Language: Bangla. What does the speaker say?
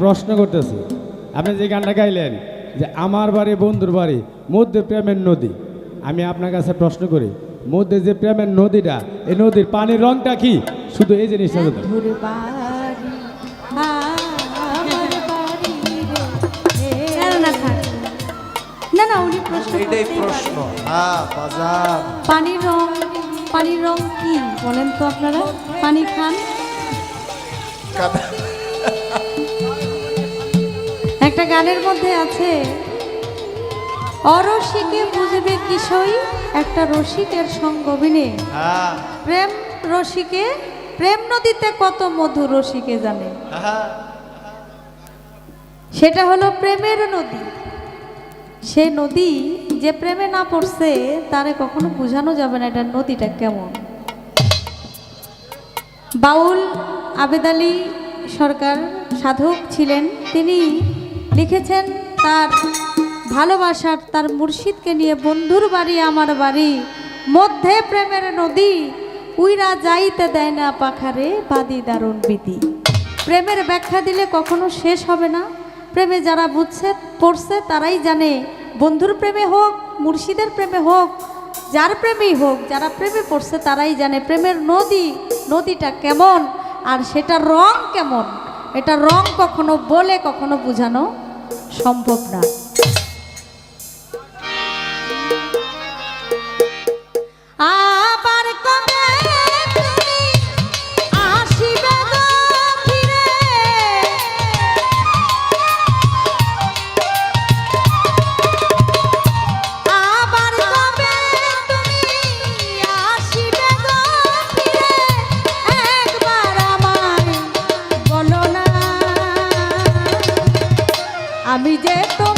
প্রশ্ন করতেছি, আপনি যে গানটা গাইলেন যে আমার বাড়ি বন্ধুর বাড়ি মধ্যে প্রেমের নদী, আমি আপনার কাছে প্রশ্ন করি, মধ্যে যে প্রেমের নদীটা, এই নদীর পানির রংটা কি? শুধু এই জিনিসটা তো। না না, উনি প্রশ্ন এটাই প্রশ্ন। হ্যাঁ বাজার পানির রং কি বলেন তো আপনারা? পানি খান? একটা গানের মধ্যে আছে, অরসিকে বুঝবে কিসই একটা রসিকের সঙ্গ বিনে। হ্যাঁ প্রেম রসিকে, প্রেম নদীতে কত মধু রসিকে জানে। সেটা হলো প্রেমের নদী। সে নদী যে প্রেমে না পড়ছে তারে কখনো বোঝানো যাবে না এটা নদীটা কেমন। বাউল আবেদ আলী সরকার সাধক ছিলেন, তিনি লিখেছেন তার ভালোবাসার, তার মুর্শিদকে নিয়ে, বন্ধুর বাড়ি আমার বাড়ি মধ্যে প্রেমের নদী উইরা যাইতে দেয় না পাখারে বাদি দারুণ বিধি। প্রেমের ব্যাখ্যা দিলে কখনো শেষ হবে না। প্রেমে যারা বুঝছে পড়ছে তারাই জানে, বন্ধুর প্রেমে হোক মুর্শিদের প্রেমে হোক যার প্রেমেই হোক, যারা প্রেমে পড়ছে তারাই জানে প্রেমের নদীটা কেমন আর সেটা রং কেমন। এটা রং কখনো বলে কখনো বোঝানো সম্ভব না। আবার কবে তুমি আসিবে গো ফিরে, আবার কবে তুমি আসিবে গো ফিরে, একবার আমায় বলো না, আমি যে তো